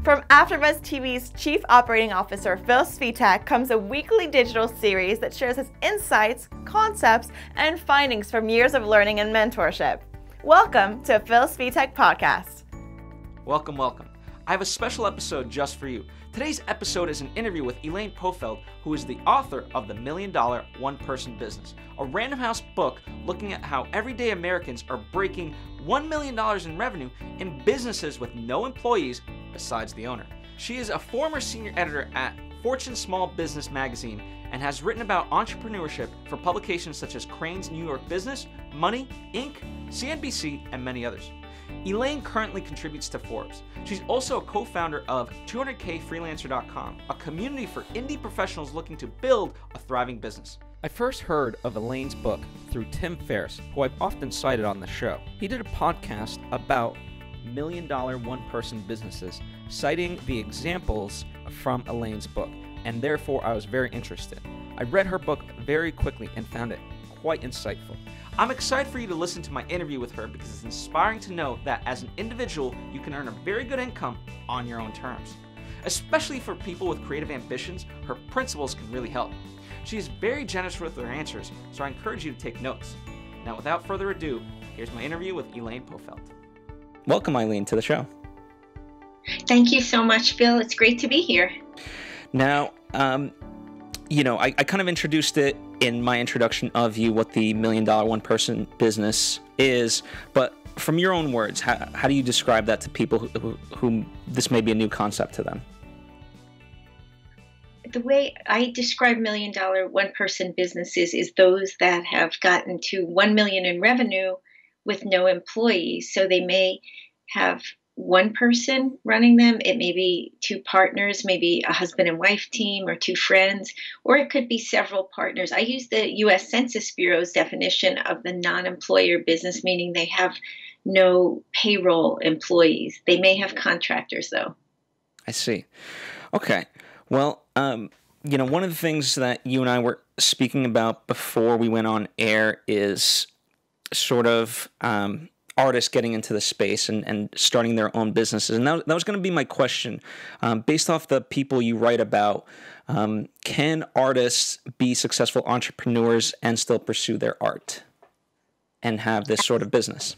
From AfterBuzz TV's Chief Operating Officer Phil Svitek comes a weekly digital series that shares his insights, concepts, and findings from years of learning and mentorship. Welcome to Phil Svitek Podcast. Welcome, welcome. I have a special episode just for you. Today's episode is an interview with Elaine Pofeldt, who is the author of The $1 Million One-Person Business, a Random House book looking at how everyday Americans are breaking $1 million in revenue in businesses with no employees besides the owner. She is a former senior editor at Fortune Small Business magazine and has written about entrepreneurship for publications such as Crain's New York Business, Money, Inc., CNBC, and many others. Elaine currently contributes to Forbes. She's also a co-founder of 200kfreelancer.com, a community for indie professionals looking to build a thriving business. I first heard of Elaine's book through Tim Ferriss, who I've often cited on the show. He did a podcast about $1 million one-person businesses, citing the examples from Elaine's book, and therefore I was very interested. I read her book very quickly and found it quite insightful. I'm excited for you to listen to my interview with her because it's inspiring to know that as an individual, you can earn a very good income on your own terms. Especially for people with creative ambitions, her principles can really help. She is very generous with her answers, so I encourage you to take notes. Now, without further ado, here's my interview with Elaine Pofeldt. Welcome, Elaine, to the show. Thank you so much, Phil. It's great to be here. Now, I kind of introduced it in my introduction of you, what the $1 Million One-Person Business is, but from your own words, how do you describe that to people who this may be a new concept to them? The way I describe $1 Million One-Person businesses is those that have gotten to $1 million in revenue with no employees. So they may have one person running them. It may be two partners, maybe a husband and wife team or two friends, or it could be several partners. I use the U.S. Census Bureau's definition of the non-employer business, meaning they have no payroll employees. They may have contractors, though. I see. Okay. Well, one of the things that you and I were speaking about before we went on air is sort of artists getting into the space and starting their own businesses. And that was going to be my question. Based off the people you write about, can artists be successful entrepreneurs and still pursue their art and have this sort of business?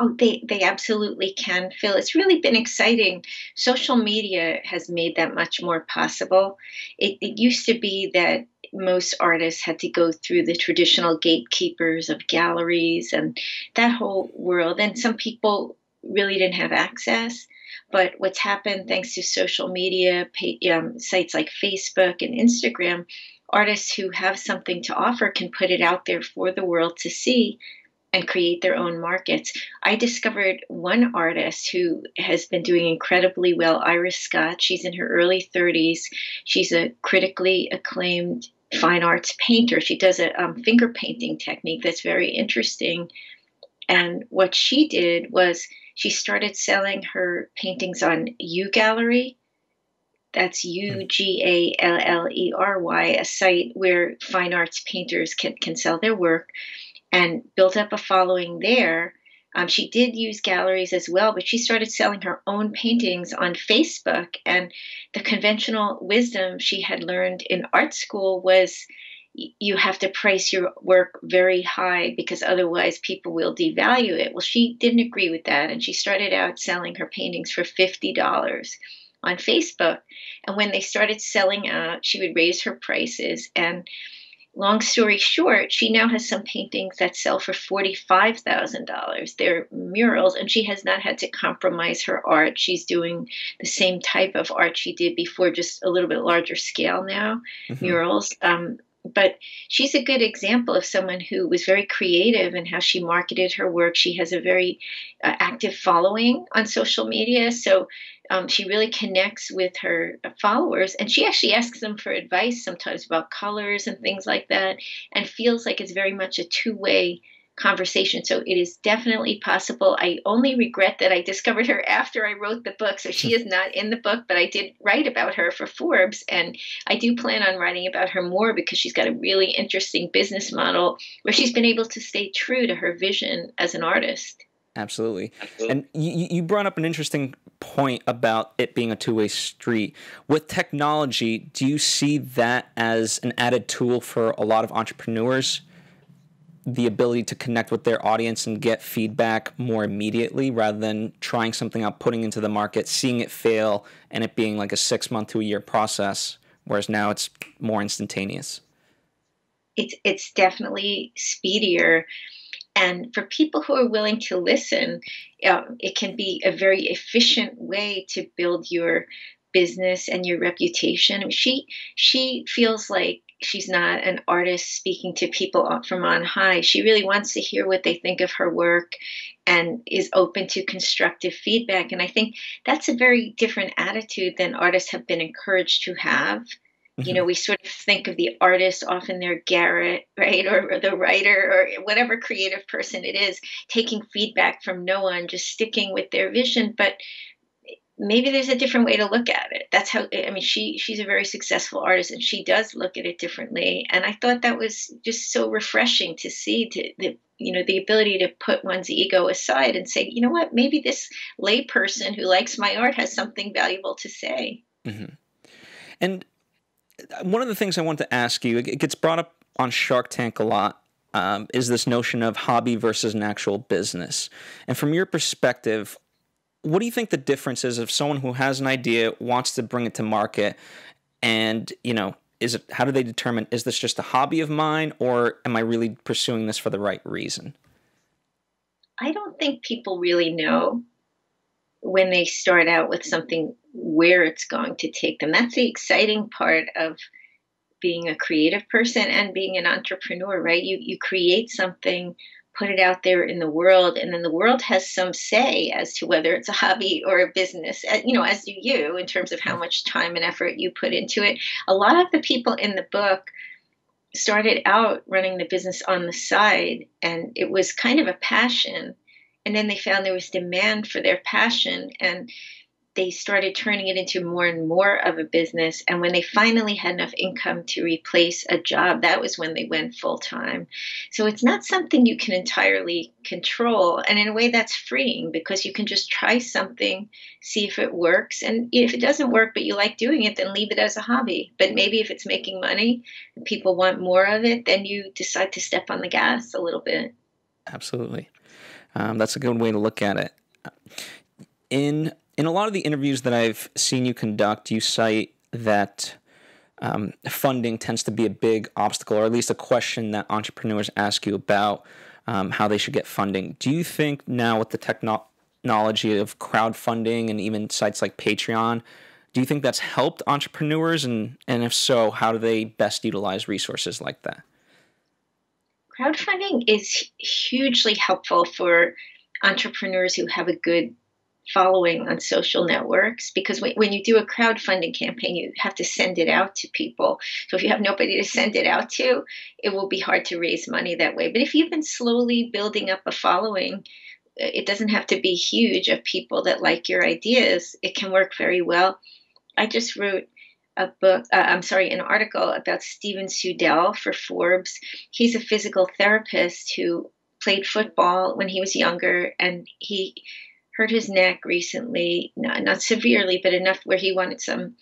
Oh, they absolutely can, Phil. It's really been exciting. Social media has made that much more possible. It used to be that most artists had to go through the traditional gatekeepers of galleries and that whole world. And some people really didn't have access. But what's happened thanks to social media, sites like Facebook and Instagram, artists who have something to offer can put it out there for the world to see and create their own markets. I discovered one artist who has been doing incredibly well, Iris Scott. She's in her early 30s. She's a critically acclaimed fine arts painter. She does a finger painting technique that's very interesting. And what she did was she started selling her paintings on uGallery. That's ugallery, a site where fine arts painters can sell their work, and built up a following there. She did use galleries as well, but she started selling her own paintings on Facebook. And the conventional wisdom she had learned in art school was you have to price your work very high because otherwise people will devalue it. Well, she didn't agree with that, and she started out selling her paintings for $50 on Facebook. And when they started selling out, she would raise her prices. And long story short, she now has some paintings that sell for $45,000. They're murals, and she has not had to compromise her art. She's doing the same type of art she did before, just a little bit larger scale now, murals. But she's a good example of someone who was very creative in how she marketed her work. She has a very active following on social media. So she really connects with her followers, and she actually asks them for advice sometimes about colors and things like that, and feels like it's very much a two-way conversation. So it is definitely possible. I only regret that I discovered her after I wrote the book. So she is not in the book, but I did write about her for Forbes. And I do plan on writing about her more because she's got a really interesting business model where she's been able to stay true to her vision as an artist. Absolutely. And you brought up an interesting point about it being a two-way street. With technology, do you see that as an added tool for a lot of entrepreneurs? The ability to connect with their audience and get feedback more immediately rather than trying something out, putting into the market, seeing it fail, and it being like a 6-month to a year process, whereas now it's more instantaneous. It's definitely speedier. And for people who are willing to listen, it can be a very efficient way to build your business and your reputation. I mean, she feels like she's not an artist speaking to people from on high. She really wants to hear what they think of her work and is open to constructive feedback. And I think that's a very different attitude than artists have been encouraged to have. You know, we sort of think of the artist, often they're Garrett, right? Or the writer or whatever creative person it is, taking feedback from no one, just sticking with their vision. But maybe there's a different way to look at it. That's how, I mean, she's a very successful artist and she does look at it differently. And I thought that was just so refreshing to see the ability to put one's ego aside and say, you know what, maybe this layperson who likes my art has something valuable to say. Mm-hmm. And one of the things I want to ask you, it gets brought up on Shark Tank a lot, is this notion of hobby versus an actual business. And from your perspective, what do you think the difference is if someone who has an idea wants to bring it to market and, you know, how do they determine, is this just a hobby of mine or am I really pursuing this for the right reason? I don't think people really know when they start out with something where it's going to take them. That's the exciting part of being a creative person and being an entrepreneur, right? You create something, put it out there in the world, and then the world has some say as to whether it's a hobby or a business, you know, as do you, in terms of how much time and effort you put into it. A lot of the people in the book started out running the business on the side, and it was kind of a passion. And then they found there was demand for their passion, and they started turning it into more and more of a business. And when they finally had enough income to replace a job, that was when they went full time. So it's not something you can entirely control. And in a way that's freeing because you can just try something, see if it works. And if it doesn't work, but you like doing it, then leave it as a hobby. But maybe if it's making money and people want more of it, then you decide to step on the gas a little bit. Absolutely. That's a good way to look at it. In a lot of the interviews that I've seen you conduct, you cite that funding tends to be a big obstacle, or at least a question that entrepreneurs ask you about how they should get funding. Do you think now with the technology of crowdfunding and even sites like Patreon, do you think that's helped entrepreneurs? And if so, how do they best utilize resources like that? Crowdfunding is hugely helpful for entrepreneurs who have a good following on social networks, because when you do a crowdfunding campaign, you have to send it out to people. So if you have nobody to send it out to, it will be hard to raise money that way. But if you've been slowly building up a following, it doesn't have to be huge, of people that like your ideas. It can work very well. I just wrote an article about Steven Sudell for Forbes. He's a physical therapist who played football when he was younger, and he hurt his neck recently, not severely, but enough where he wanted some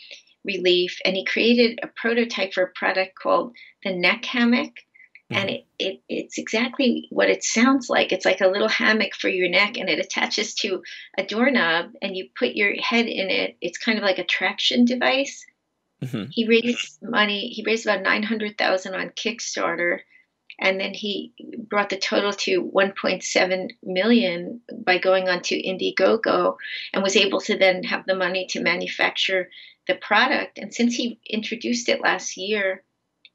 relief. And he created a prototype for a product called the neck hammock. And it's exactly what it sounds like. It's like a little hammock for your neck, and it attaches to a doorknob, and you put your head in it. It's kind of like a traction device. Mm-hmm. He raised money. He raised about $900,000 on Kickstarter. And then he brought the total to $1.7 million by going on to Indiegogo, and was able to then have the money to manufacture the product. And since he introduced it last year,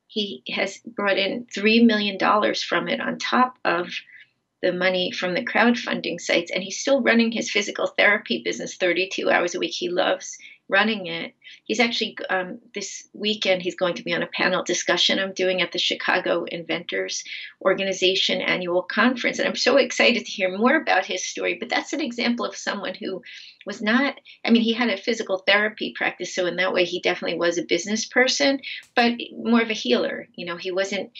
he has brought in $3 million from it on top of the money from the crowdfunding sites. And he's still running his physical therapy business 32 hours a week. He loves running it. He's actually, this weekend, he's going to be on a panel discussion I'm doing at the Chicago Inventors Organization annual conference. And I'm so excited to hear more about his story. But that's an example of someone who was not, he had a physical therapy practice. So in that way, he definitely was a business person, but more of a healer. You know, he wasn't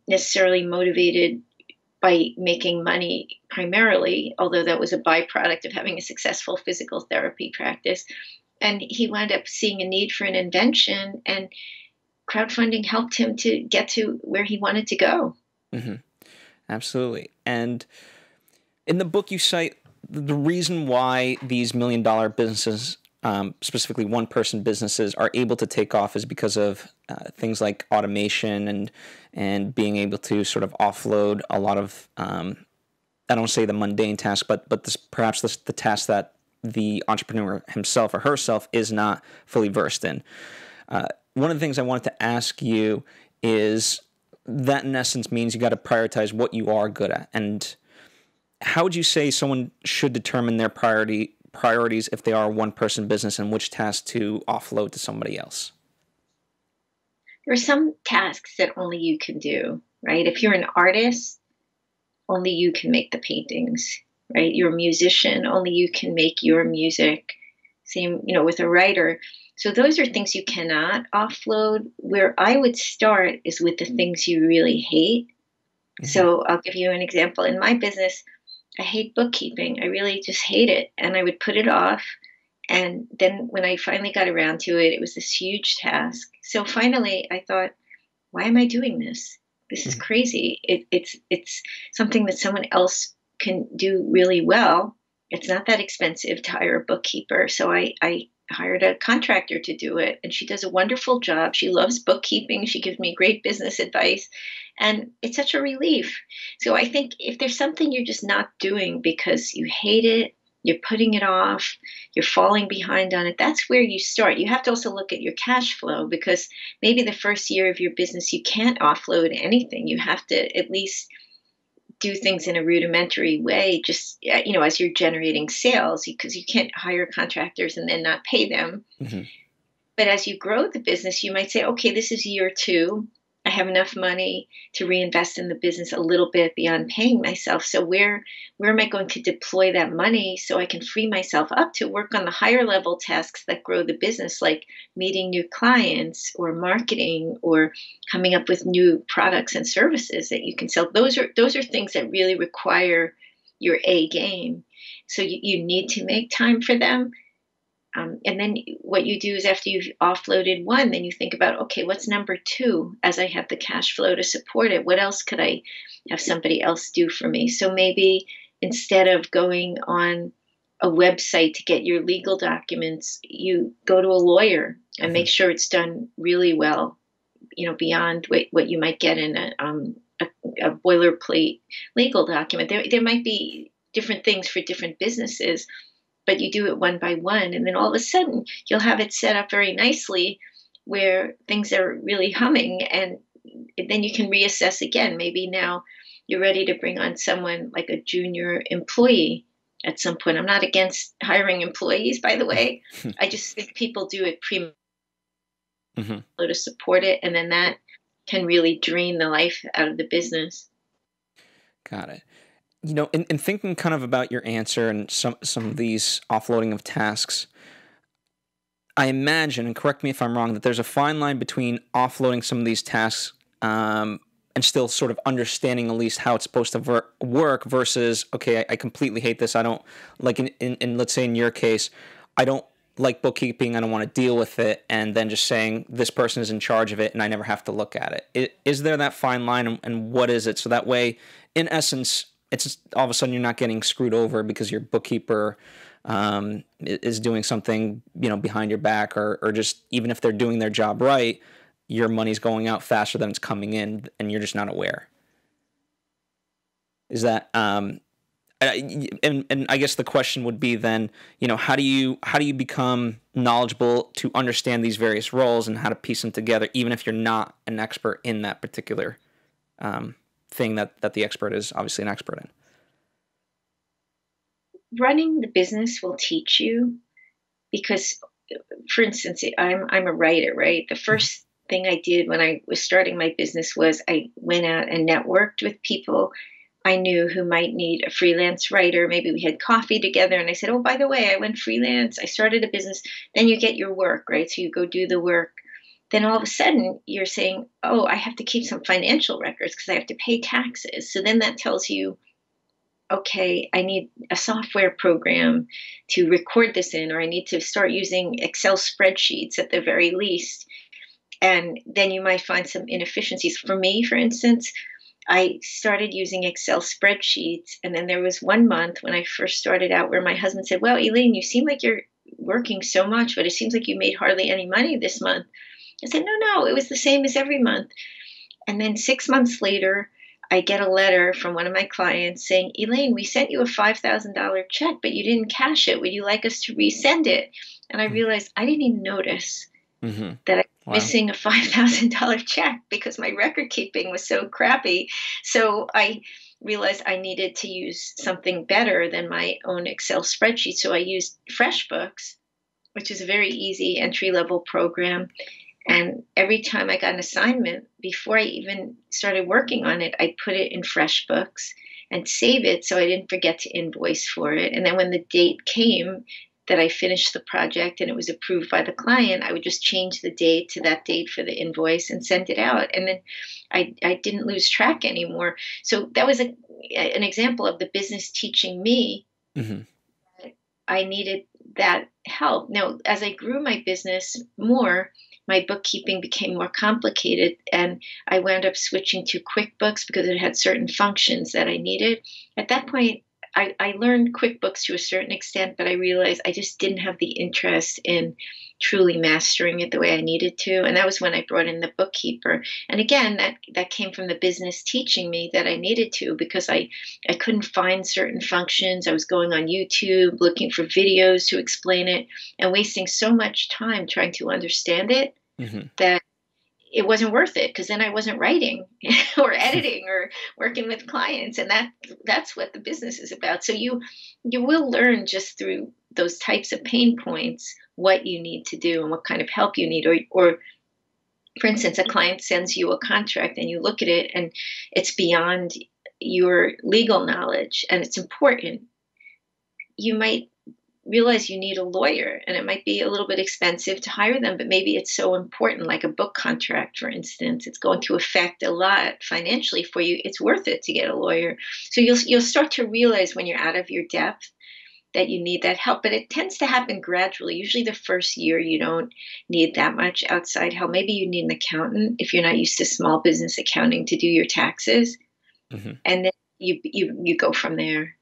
necessarily motivated by making money primarily, although that was a byproduct of having a successful physical therapy practice. And he wound up seeing a need for an invention, and crowdfunding helped him to get to where he wanted to go. Mm-hmm. Absolutely. And in the book, you cite the reason why these $1 million businesses, specifically one-person businesses, are able to take off is because of things like automation and being able to sort of offload a lot of, I don't say the mundane tasks, but perhaps the tasks that the entrepreneur himself or herself is not fully versed in. One of the things I wanted to ask you is that in essence means you got to prioritize what you are good at. And how would you say someone should determine their priorities if they are a one-person business and which tasks to offload to somebody else? There are some tasks that only you can do, right? If you're an artist, only you can make the paintings, right? You're a musician, only you can make your music. Same, with a writer. So those are things you cannot offload. Where I would start is with the things you really hate. Mm-hmm. So I'll give you an example. In my business, I hate bookkeeping. I really just hate it. And I would put it off. And then when I finally got around to it, it was this huge task. So finally I thought, why am I doing this? This is crazy. It's something that someone else can do really well. It's not that expensive to hire a bookkeeper. So I hired a contractor to do it, and she does a wonderful job. She loves bookkeeping. She gives me great business advice, and it's such a relief. So I think if there's something you're just not doing because you hate it, you're putting it off, you're falling behind on it, that's where you start. You have to also look at your cash flow, because maybe the first year of your business, you can't offload anything. You have to at least do things in a rudimentary way, just, as you're generating sales, because you can't hire contractors and then not pay them. Mm-hmm. But as you grow the business, you might say, okay, this is year 2. I have enough money to reinvest in the business a little bit beyond paying myself. So where am I going to deploy that money so I can free myself up to work on the higher level tasks that grow the business, like meeting new clients or marketing or coming up with new products and services that you can sell. Those are things that really require your A game. So you need to make time for them. And then what you do is after you've offloaded one, then you think about, okay, what's number 2 as I have the cash flow to support it? What else could I have somebody else do for me? So maybe instead of going on a website to get your legal documents, you go to a lawyer and make sure it's done really well, beyond what you might get in a boilerplate legal document. There might be different things for different businesses, but you do it one by one, and then all of a sudden you'll have it set up very nicely where things are really humming, and then you can reassess again. Maybe now you're ready to bring on someone like a junior employee at some point. I'm not against hiring employees, by the way. I just think people do it to support it, and then that can really drain the life out of the business. Got it. In thinking kind of about your answer and some of these offloading of tasks, I imagine, and correct me if I'm wrong, that there's a fine line between offloading some of these tasks and still sort of understanding at least how it's supposed to work versus, okay, I completely hate this. I don't, like in let's say in your case, I don't like bookkeeping. I don't want to deal with it. And then just saying this person is in charge of it and I never have to look at it. Is there that fine line, and what is it? So that way, in essence, it's just all of a sudden you're not getting screwed over because your bookkeeper is doing something, behind your back, or just even if they're doing their job right, your money's going out faster than it's coming in, and you're just not aware. Is that and I guess the question would be then, how do you become knowledgeable to understand these various roles and how to piece them together, even if you're not an expert in that particular thing that the expert is obviously an expert in? Running the business will teach you, because, for instance, I'm a writer, right? The first thing I did when I was starting my business was I went out and networked with people I knew who might need a freelance writer. Maybe we had coffee together, and I said, oh, by the way, I went freelance. I started a business. Then you get your work, right? So you go do the work. then all of a sudden you're saying, oh, I have to keep some financial records because I have to pay taxes. So then that tells you, okay, I need a software program to record this in, or I need to start using Excel spreadsheets at the very least. And then you might find some inefficiencies. For me, for instance, I started using Excel spreadsheets. And then there was one month when I first started out where my husband said, well, Elaine, you seem like you're working so much, but it seems like you made hardly any money this month. I said, no, it was the same as every month. And then 6 months later, I get a letter from one of my clients saying, Elaine, we sent you a $5,000 check, but you didn't cash it. Would you like us to resend it? And I realized I didn't even notice that I was missing a $5,000 check because my record keeping was so crappy. So I realized I needed to use something better than my own Excel spreadsheet. So I used FreshBooks, which is a very easy entry-level program. And every time I got an assignment, before I even started working on it, I put it in FreshBooks and save it so I didn't forget to invoice for it. And then when the date came that I finished the project and it was approved by the client, I would just change the date to that date for the invoice and send it out. And then I didn't lose track anymore. So that was an example of the business teaching me that I needed that help. Now, as I grew my business more, my bookkeeping became more complicated, and I wound up switching to QuickBooks because it had certain functions that I needed. At that point, I learned QuickBooks to a certain extent, but I realized I just didn't have the interest in truly mastering it the way I needed to. And that was when I brought in the bookkeeper. And again, that came from the business teaching me that I needed to, because I couldn't find certain functions. I was going on YouTube, looking for videos to explain it, and wasting so much time trying to understand it that it wasn't worth it, because then I wasn't writing or editing or working with clients. And that's what the business is about. So you will learn just through those types of pain points what you need to do and what kind of help you need. Or for instance, a client sends you a contract and you look at it and it's beyond your legal knowledge and it's important. You might realize you need a lawyer, and it might be a little bit expensive to hire them, but maybe it's so important, like a book contract, for instance. It's going to affect a lot financially for you. It's worth it to get a lawyer. So you'll start to realize when you're out of your depth that you need that help, but it tends to happen gradually. Usually the first year you don't need that much outside help. Maybe you need an accountant if you're not used to small business accounting to do your taxes, and then you go from there.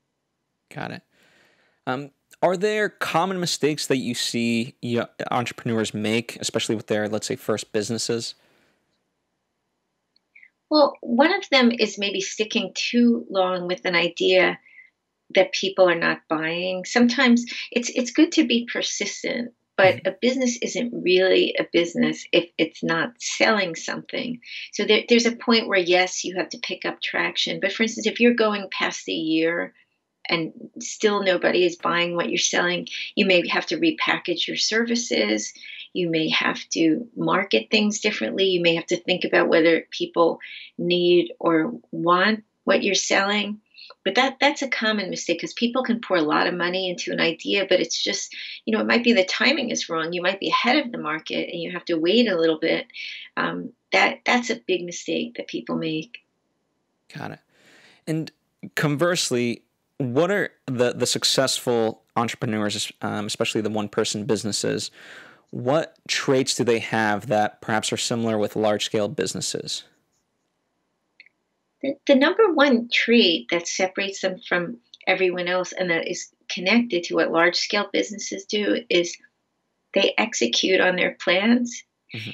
Got it. Are there common mistakes that you see entrepreneurs make, especially with their, let's say, first businesses? Well, one of them is maybe sticking too long with an idea that people are not buying. Sometimes it's good to be persistent, but a business isn't really a business if it's not selling something. So there's a point where, yes, you have to pick up traction. But for instance, if you're going past a year and still nobody is buying what you're selling, you may have to repackage your services. You may have to market things differently. You may have to think about whether people need or want what you're selling. But that's a common mistake, because people can pour a lot of money into an idea, but it's just, it might be the timing is wrong. You might be ahead of the market and you have to wait a little bit. That's a big mistake that people make. Got it. And conversely, what are the successful entrepreneurs, especially the one-person businesses, what traits do they have that perhaps are similar with large-scale businesses? The number one trait that separates them from everyone else and that is connected to what large-scale businesses do is they execute on their plans.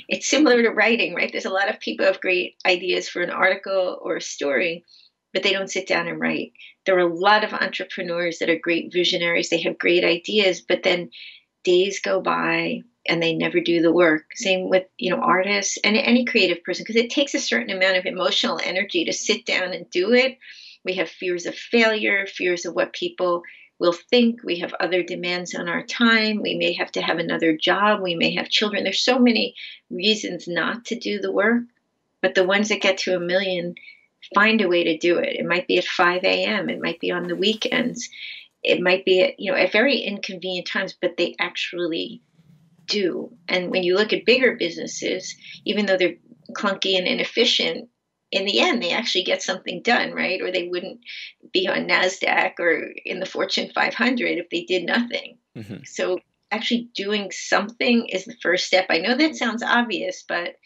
It's similar to writing, right? There's a lot of people who have great ideas for an article or a story, but they don't sit down and write. There are a lot of entrepreneurs that are great visionaries. They have great ideas, but then days go by and they never do the work. Same with, artists and any creative person, because it takes a certain amount of emotional energy to sit down and do it. We have fears of failure, fears of what people will think. We have other demands on our time. We may have to have another job. We may have children. There's so many reasons not to do the work, but the ones that get to 1 million find a way to do it. It might be at 5 a.m. It might be on the weekends. It might be at very inconvenient times, but they actually do. And when you look at bigger businesses, even though they're clunky and inefficient, in the end, they actually get something done, right? Or they wouldn't be on NASDAQ or in the Fortune 500 if they did nothing. Mm-hmm. So actually doing something is the first step. I know that sounds obvious, but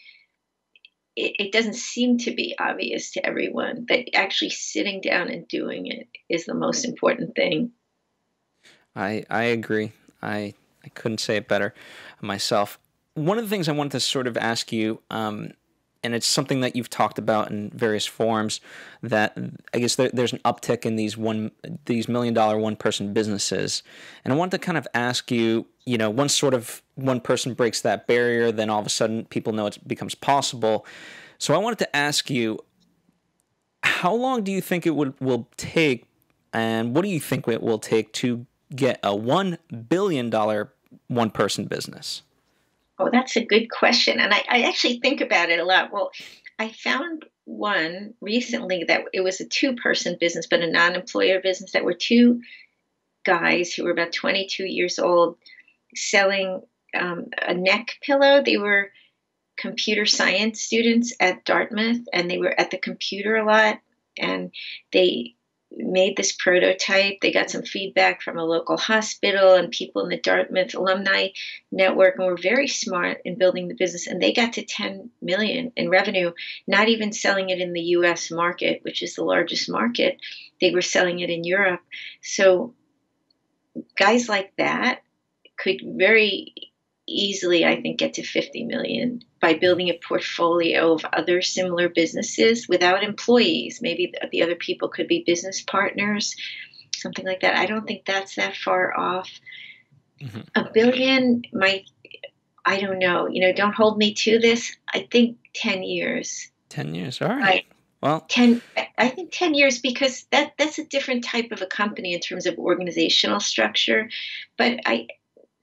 it doesn't seem to be obvious to everyone that actually sitting down and doing it is the most important thing. I agree. I couldn't say it better myself. One of the things I wanted to sort of ask you, and it's something that you've talked about in various forums, that I guess there's an uptick in these $1 million one-person businesses. And I wanted to kind of ask you, once one person breaks that barrier, then all of a sudden people know it becomes possible. So I wanted to ask you, how long do you think it will take, and what do you think it will take to get a $1 billion one-person business? Oh, that's a good question. And I actually think about it a lot. Well, I found one recently that it was a two-person business, but a non-employer business, that were two guys who were about 22 years old selling a neck pillow. They were computer science students at Dartmouth, and they were at the computer a lot. And they made this prototype. They got some feedback from a local hospital and people in the Dartmouth alumni network, and were very smart in building the business. And they got to 10 million in revenue, not even selling it in the US market, which is the largest market. They were selling it in Europe. So guys like that could very easily, I think, get to 50 million by building a portfolio of other similar businesses without employees. Maybe the other people could be business partners, something like that. I don't think that's that far off. Mm-hmm. $1 billion I don't know. Don't hold me to this. I think 10 years. 10 years. All right. Well, I think 10 years, because that's a different type of a company in terms of organizational structure. But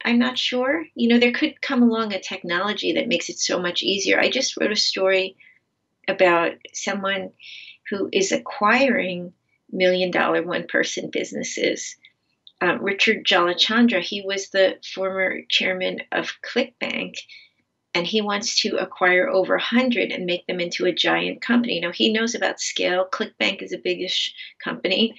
I'm not sure. There could come along a technology that makes it so much easier. I just wrote a story about someone who is acquiring $1 million one-person businesses. Richard Jalachandra, he was the former chairman of ClickBank, and he wants to acquire over 100 and make them into a giant company. He knows about scale. ClickBank is a biggish company.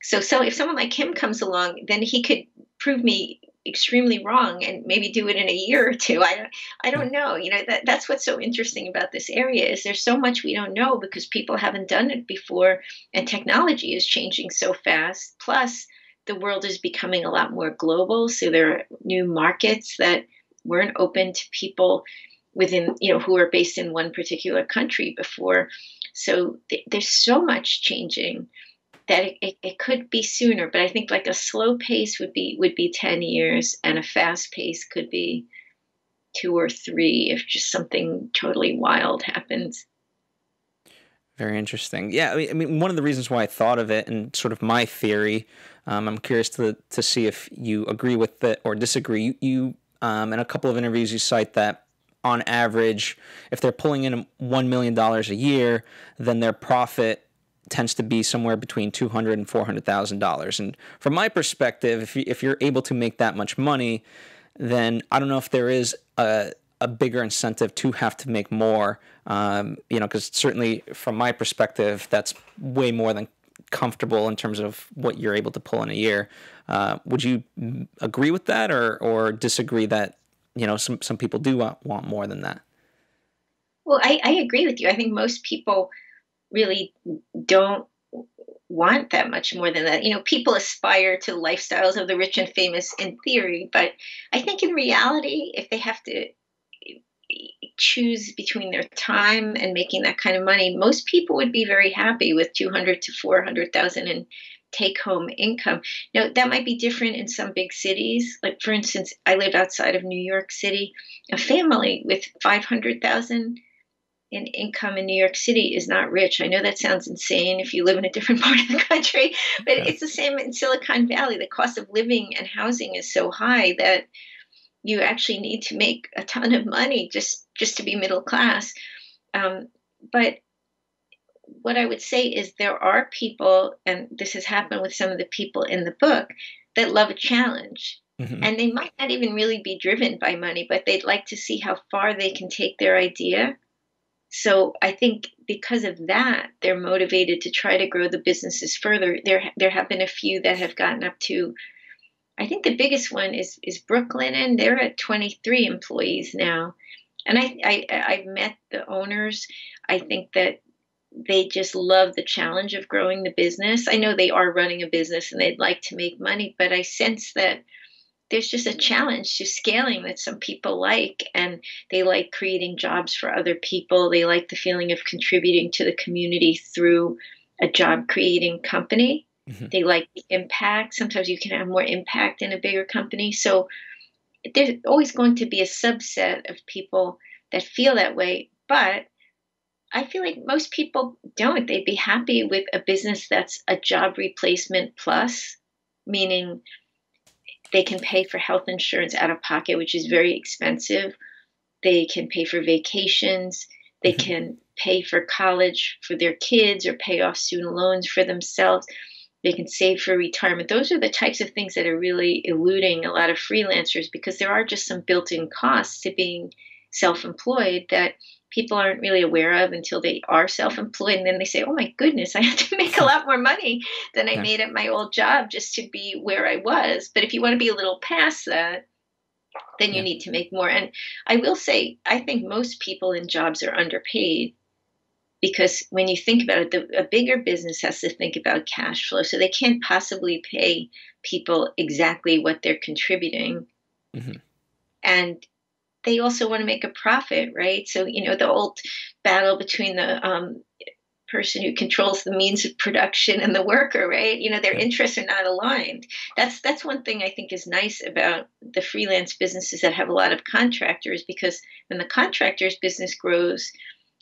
So if someone like him comes along, then he could prove me extremely wrong and maybe do it in a year or two. I don't know. That's what's so interesting about this area, is there's so much we don't know because people haven't done it before, and technology is changing so fast. Plus, the world is becoming a lot more global, so there are new markets that weren't open to people within, who are based in one particular country before. So there's so much changing that it could be sooner, but I think like a slow pace would be 10 years, and a fast pace could be 2 or 3 if just something totally wild happens. Very interesting. Yeah, I mean, one of the reasons why I thought of it, and sort of my theory, I'm curious to see if you agree with it or disagree. You in a couple of interviews, you cite that on average, if they're pulling in $1 million a year, then their profit tends to be somewhere between $200,000 and $400,000. And from my perspective, if you're able to make that much money, then I don't know if there is a bigger incentive to have to make more. Because certainly from my perspective, that's way more than comfortable in terms of what you're able to pull in a year. Would you agree with that, or disagree that some people do want more than that? Well, I agree with you. I think most people really don't want that much more than that. People aspire to lifestyles of the rich and famous in theory, but I think in reality, if they have to choose between their time and making that kind of money, most people would be very happy with 200 to 400,000 in take-home income. Now, that might be different in some big cities. Like, for instance, I live outside of New York City. A family with 500,000 in income in New York City is not rich. I know that sounds insane if you live in a different part of the country, but it's the same in Silicon Valley. The cost of living and housing is so high that you actually need to make a ton of money just to be middle class. But what I would say is there are people, and this has happened with some of the people in the book, that love a challenge. And they might not even really be driven by money, but they'd like to see how far they can take their idea. So I think because of that, they're motivated to try to grow the businesses further. There have been a few that have gotten up to, I think the biggest one is Brooklyn, and they're at 23 employees now. And I've met the owners. I think that they just love the challenge of growing the business. I know they are running a business and they'd like to make money, but I sense that there's just a challenge to scaling that some people like, and they like creating jobs for other people. They like the feeling of contributing to the community through a job creating company. They like the impact. Sometimes you can have more impact in a bigger company. So there's always going to be a subset of people that feel that way. But I feel like most people don't. They'd be happy with a business that's a job replacement plus, meaning they can pay for health insurance out of pocket, which is very expensive. They can pay for vacations. They can pay for college for their kids or pay off student loans for themselves. They can save for retirement. Those are the types of things that are really eluding a lot of freelancers, because there are just some built-in costs to being self-employed that people aren't really aware of until they are self-employed. And then they say, oh my goodness, I have to make a lot more money than I made at my old job just to be where I was. But if you want to be a little past that, then you need to make more. And I will say, I think most people in jobs are underpaid, because when you think about it, a bigger business has to think about cash flow. So they can't possibly pay people exactly what they're contributing. And they also want to make a profit, right? So, the old battle between the person who controls the means of production and the worker, right? Their interests are not aligned. That's one thing I think is nice about the freelance businesses that have a lot of contractors, because when the contractor's business grows,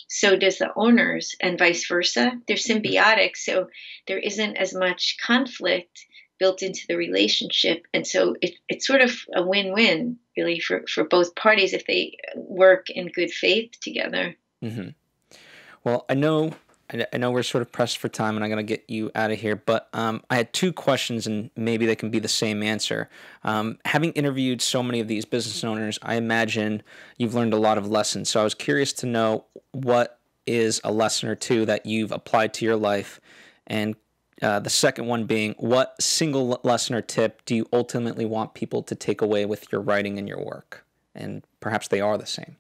so does the owners, and vice versa. They're symbiotic, so there isn't as much conflict built into the relationship. And so it's sort of a win-win, really, for both parties if they work in good faith together. Well, I know we're sort of pressed for time, and I'm going to get you out of here, but I had two questions, and maybe they can be the same answer. Having interviewed so many of these business owners, I imagine you've learned a lot of lessons. So I was curious to know, what is a lesson or two that you've applied to your life? And the second one being, what single lesson or tip do you ultimately want people to take away with your writing and your work? And perhaps they are the same.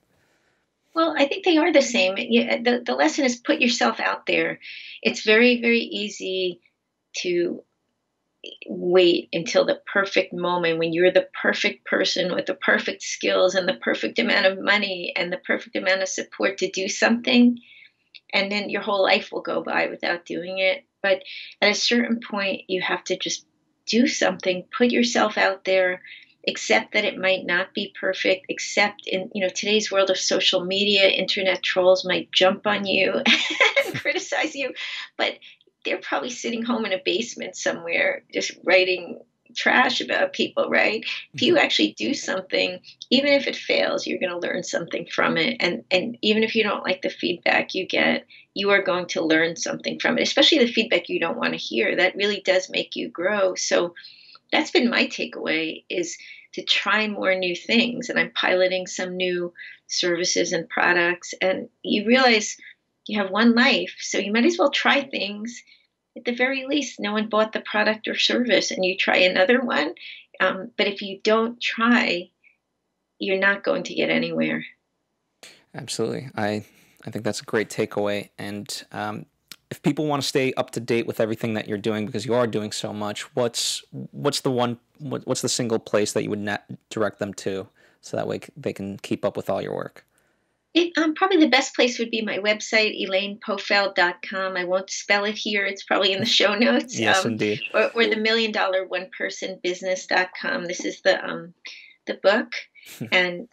Well, I think they are the same. The lesson is put yourself out there. It's very, very easy to wait until the perfect moment when you're the perfect person with the perfect skills and the perfect amount of money and the perfect amount of support to do something. And then your whole life will go by without doing it. But at a certain point, you have to just do something, put yourself out there, accept that it might not be perfect, accept in today's world of social media, internet trolls might jump on you and criticize you, but they're probably sitting home in a basement somewhere just writing trash about people, right? If you actually do something, even if it fails, you're going to learn something from it. And even if you don't like the feedback you get, you are going to learn something from it, especially the feedback you don't want to hear. That really does make you grow. So that's been my takeaway, is to try more new things. And I'm piloting some new services and products. And you realize you have one life, so you might as well try things. At the very least, no one bought the product or service, and you try another one. But if you don't try, you're not going to get anywhere. Absolutely. I think that's a great takeaway. And if people want to stay up to date with everything that you're doing, because you are doing so much, what's the single place that you would direct them to, so that way they can keep up with all your work? Probably the best place would be my website, elainepofeldt.com. I won't spell it here. It's probably in the show notes. Yes, indeed. Or the $1 Million One-Person Business.com. This is the book. And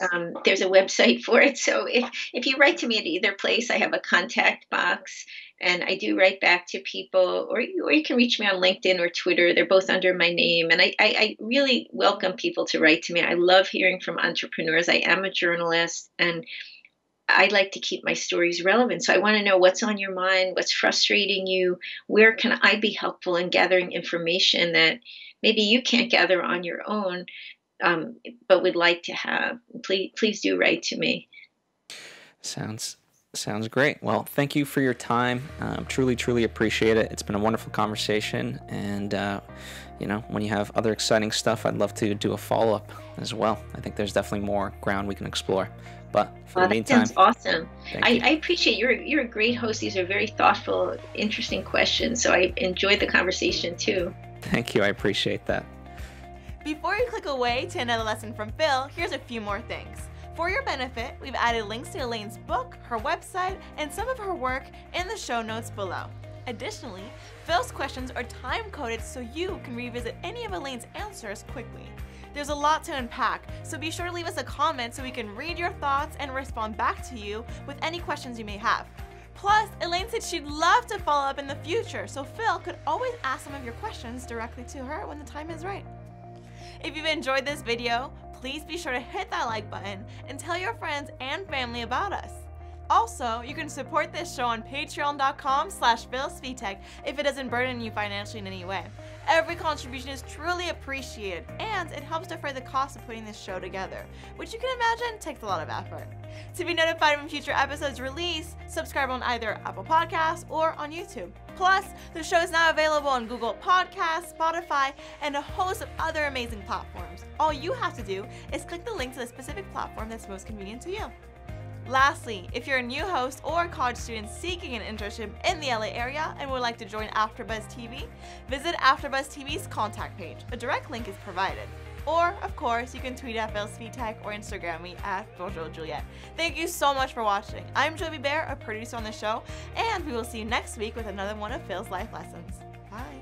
there's a website for it. So if you write to me at either place, I have a contact box, and I do write back to people, or you can reach me on LinkedIn or Twitter. They're both under my name. And I really welcome people to write to me. I love hearing from entrepreneurs. I am a journalist, and I like to keep my stories relevant. So I want to know what's on your mind, what's frustrating you, where can I be helpful in gathering information that maybe you can't gather on your own. but would like to have, please do write to me. Sounds great. Well, thank you for your time. Truly appreciate it. It's been a wonderful conversation, and when you have other exciting stuff, I'd love to do a follow-up as well. I think there's definitely more ground we can explore. But for the meantime, that sounds awesome. I appreciate you're a great host. These are very thoughtful, interesting questions. So I enjoyed the conversation too. Thank you. I appreciate that. Before you click away to another lesson from Phil, here's a few more things. For your benefit, we've added links to Elaine's book, her website, and some of her work in the show notes below. Additionally, Phil's questions are time-coded so you can revisit any of Elaine's answers quickly. There's a lot to unpack, so be sure to leave us a comment so we can read your thoughts and respond back to you with any questions you may have. Plus, Elaine said she'd love to follow up in the future, so Phil could always ask some of your questions directly to her when the time is right. If you've enjoyed this video, please be sure to hit that like button and tell your friends and family about us. Also, you can support this show on patreon.com/PhilSvitek if it doesn't burden you financially in any way. Every contribution is truly appreciated, and it helps defray the cost of putting this show together, which you can imagine takes a lot of effort. To be notified when future episodes release, subscribe on either Apple Podcasts or on YouTube. Plus, the show is now available on Google Podcasts, Spotify, and a host of other amazing platforms. All you have to do is click the link to the specific platform that's most convenient to you. Lastly, if you're a new host or college student seeking an internship in the LA area and would like to join AfterBuzz TV, visit AfterBuzz TV's contact page. A direct link is provided. Or, of course, you can tweet at Phil Svitek or Instagram me at BonjourJuliette. Thank you so much for watching. I'm Jovi Bear, a producer on the show, and we will see you next week with another one of Phil's life lessons. Bye.